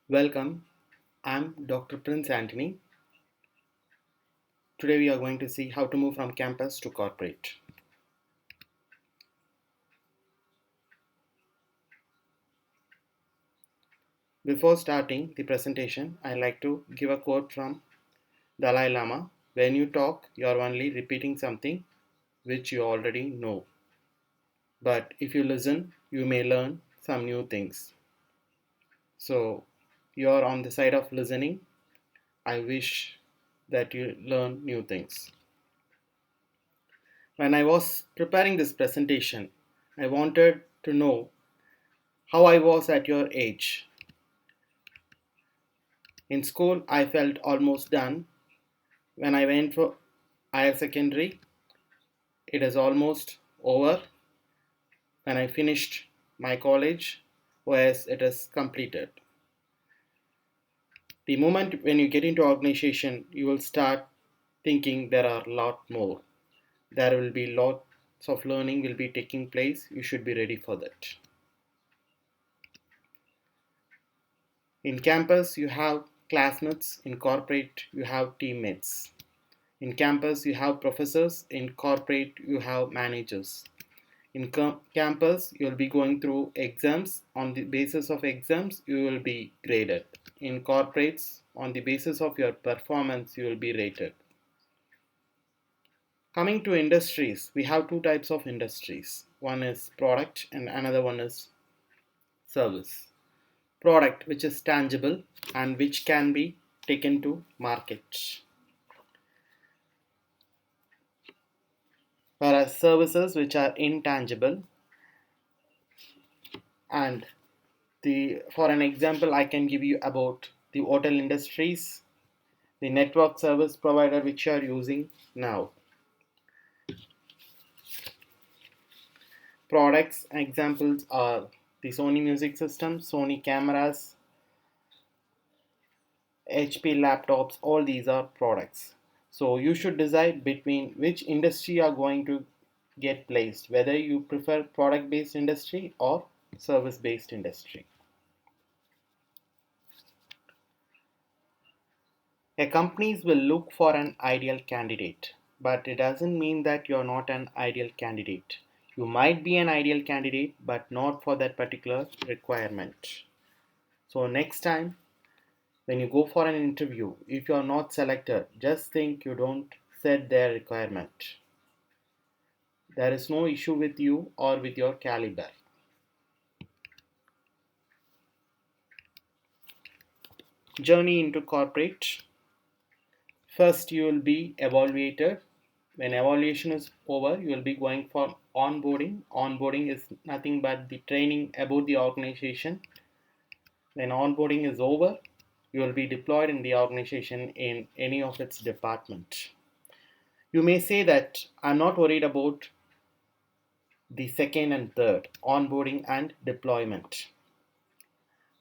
Welcome, I'm Dr. Prince Anthony. Today we are going to see how to move from campus to corporate. Before starting the presentation, I like to give a quote from Dalai Lama. When you talk, you are only repeating something which you already know. But if you listen, you may learn some new things. So, you are on the side of listening. I wish that you learn new things. When I was preparing this presentation, I wanted to know how I was at your age. In school, I felt almost done. When I went for higher secondary, it is almost over. When I finished my college, whereas it is completed. The moment when you get into organization, you will start thinking there are a lot more. There will be lots of learning will be taking place. You should be ready for that. In campus, you have classmates. In corporate, you have teammates. In campus, you have professors. In corporate, you have managers. In campus, you'll be going through exams. On the basis of exams, you will be graded. In corporates, on the basis of your performance, you will be rated. Coming to industries, we have two types of industries. One is product and another one is service. Product, which is tangible and which can be taken to market. Whereas services, which are intangible, and for an example, I can give you about the hotel industries, the network service provider which you are using now. Products examples are the Sony music system, Sony cameras, HP laptops, all these are products. So you should decide between which industry you are going to get placed, whether you prefer product based industry or service based industry. A companies will look for an ideal candidate, but it doesn't mean that you're not an ideal candidate. You might be an ideal candidate, but not for that particular requirement. So next time when you go for an interview, if you're not selected, just think you don't set their requirement. There is no issue with you or with your caliber. Journey into corporate. First, you will be evaluated. When evaluation is over, you will be going for onboarding. Onboarding is nothing but the training about the organization. When onboarding is over, you will be deployed in the organization in any of its department. You may say that I'm not worried about the second and third, onboarding and deployment.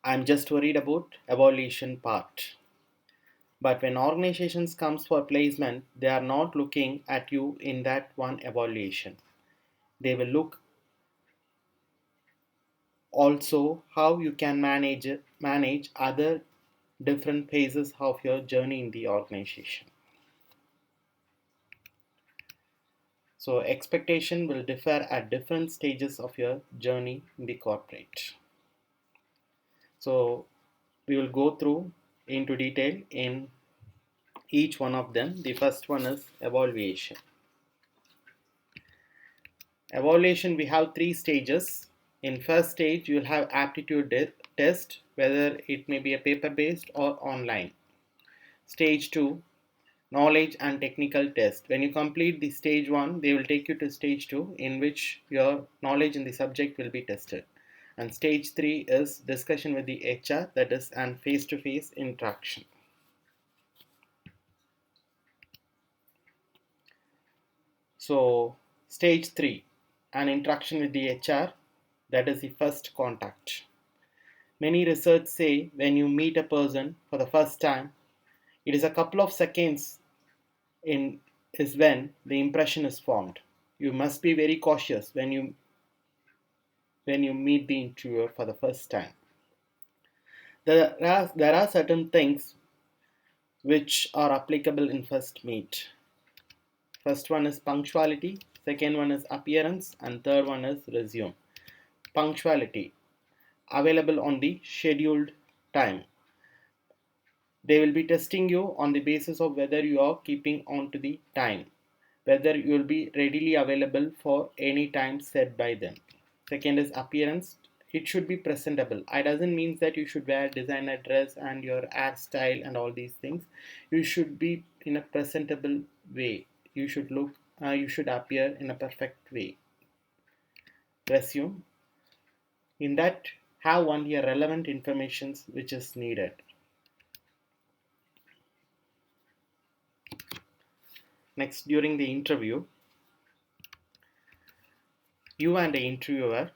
I'm just worried about evaluation part. But when organizations comes for placement, they are not looking at you in that one evaluation. They will look also how you can manage other different phases of your journey in the organization. So expectation will differ at different stages of your journey in the corporate. So we will go through into detail in each one of them. The first one is evaluation. Evaluation, we have three stages. In first stage, you will have aptitude test, whether it may be a paper based or online. Stage 2, knowledge and technical test. When you complete the stage 1, they will take you to stage 2, in which your knowledge in the subject will be tested. And stage 3 is discussion with the HR, that is an face-to-face interaction. So stage 3, an interaction with the HR, that is the first contact. Many research say when you meet a person for the first time, it is a couple of seconds is when the impression is formed. You must be very cautious when you meet the interviewer for the first time. There are certain things which are applicable in first meet. First one is punctuality, second one is appearance, and third one is resume. Punctuality, available on the scheduled time. They will be testing you on the basis of whether you are keeping on to the time, whether you will be readily available for any time set by them. Second is appearance. It should be presentable. It doesn't mean that you should wear designer dress and your hairstyle and all these things. You should be in a presentable way. You should look. You should appear in a perfect way. Resume. In that, have only a relevant information which is needed. Next, during the interview, you and the interviewer,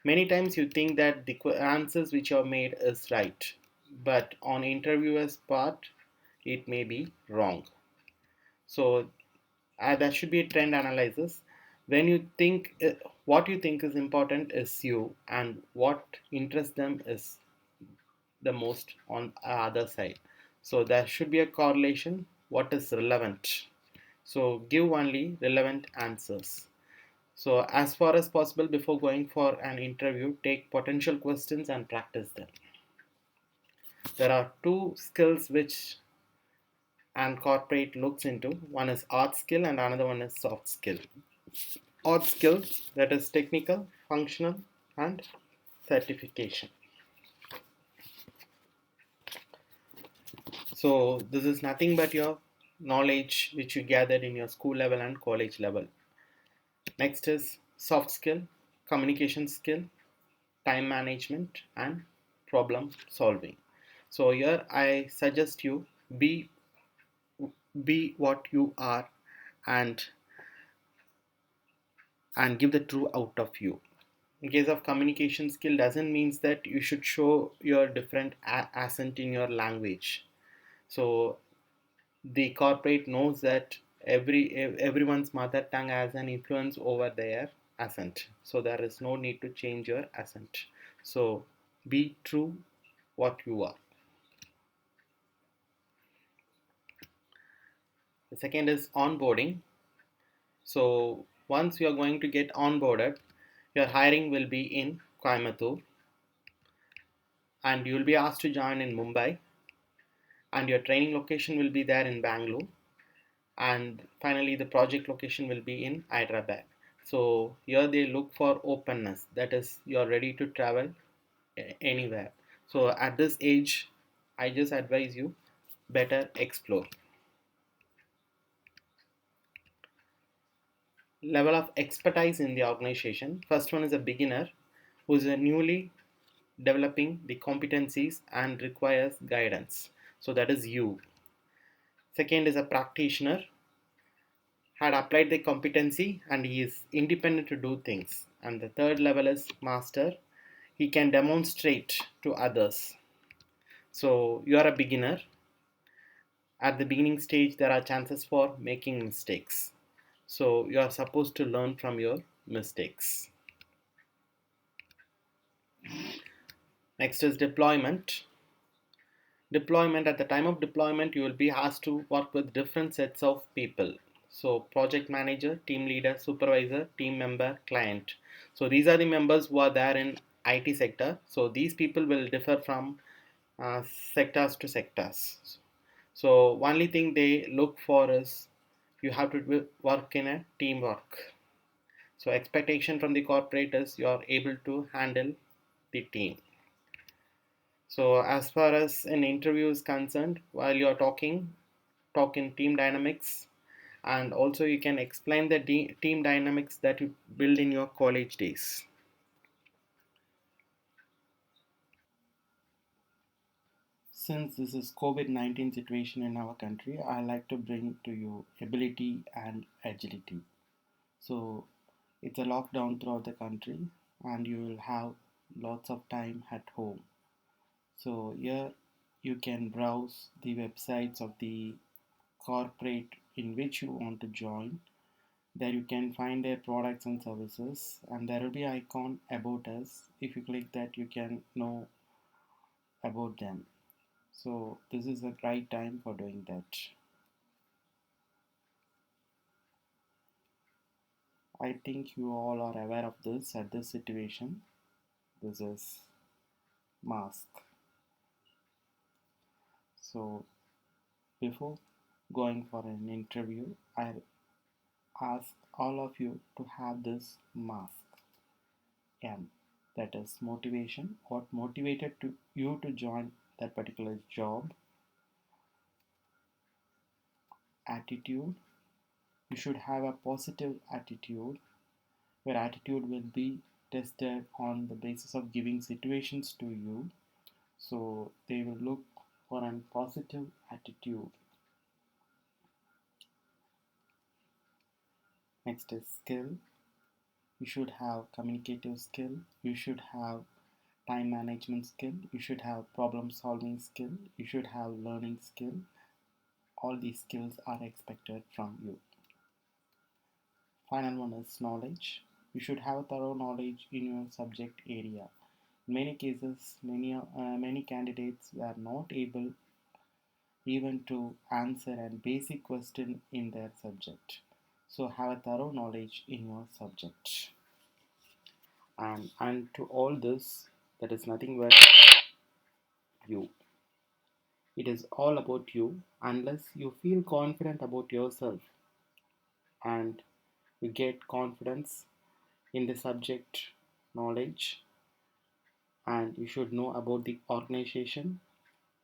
many times you think that the answers which are made is right, but on interviewer's part, it may be wrong. So that should be a trend analysis. When you think what you think is important is you, and what interests them is the most on the other side. So there should be a correlation. What is relevant? So give only relevant answers. So as far as possible before going for an interview, take potential questions and practice them. There are two skills which an corporate looks into. One is art skill and another one is soft skill. Art skill, that is technical, functional, and certification. So this is nothing but your knowledge which you gathered in your school level and college level. Next is soft skill, communication skill, time management, and problem solving. So here I suggest you be what you are, and give the true out of you. In case of communication skill, doesn't means that you should show your different accent in your language. So the corporate knows that everyone's mother tongue has an influence over their accent, so there is no need to change your accent. So be true what you are. The second is onboarding. So once you are going to get onboarded, your hiring will be in Coimbatore, and you will be asked to join in Mumbai, and your training location will be there in Bangalore, and finally the project location will be in Hyderabad. So here they look for openness, that is you're ready to travel anywhere. So at this age, I just advise you, better explore. Level of expertise in the organization. First one is a beginner who is a newly developing the competencies and requires guidance. So that is you. Second is a practitioner, had applied the competency and he is independent to do things. And the third level is master, he can demonstrate to others. So you are a beginner. At the beginning stage, there are chances for making mistakes. So you are supposed to learn from your mistakes. Next is deployment. Deployment, at the time of deployment, you will be asked to work with different sets of people. So project manager, team leader, supervisor, team member, client. So these are the members who are there in IT sector. So these people will differ from sectors to sectors. So only thing they look for is you have to work in a teamwork. So expectation from the corporate is you are able to handle the team. So as far as an interview is concerned, while you're talk in team dynamics, and also you can explain the team dynamics that you build in your college days. Since this is COVID-19 situation in our country, I like to bring to you ability and agility. So it's a lockdown throughout the country, and you will have lots of time at home. So here you can browse the websites of the corporate in which you want to join. There you can find their products and services, and there will be icon about us. If you click that, you can know about them. So this is the right time for doing that. I think you all are aware of this at this situation. This is mask. So before going for an interview, I ask all of you to have this mask. M, that is motivation. What motivated you to join that particular job? Attitude. You should have a positive attitude. Your attitude will be tested on the basis of giving situations to you. So they will look for a positive attitude. Next is skill. You should have communicative skill. You should have time management skill. You should have problem solving skill. You should have learning skill. All these skills are expected from you. Final one is knowledge. You should have thorough knowledge in your subject area. In many cases, many candidates were not able even to answer a basic question in their subject. So have a thorough knowledge in your subject. And to all this, that is nothing but you. It is all about you unless you feel confident about yourself and you get confidence in the subject knowledge, and you should know about the organization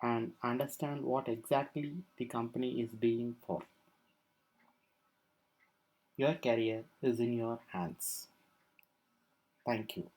and understand what exactly the company is being for. Your career is in your hands. Thank you.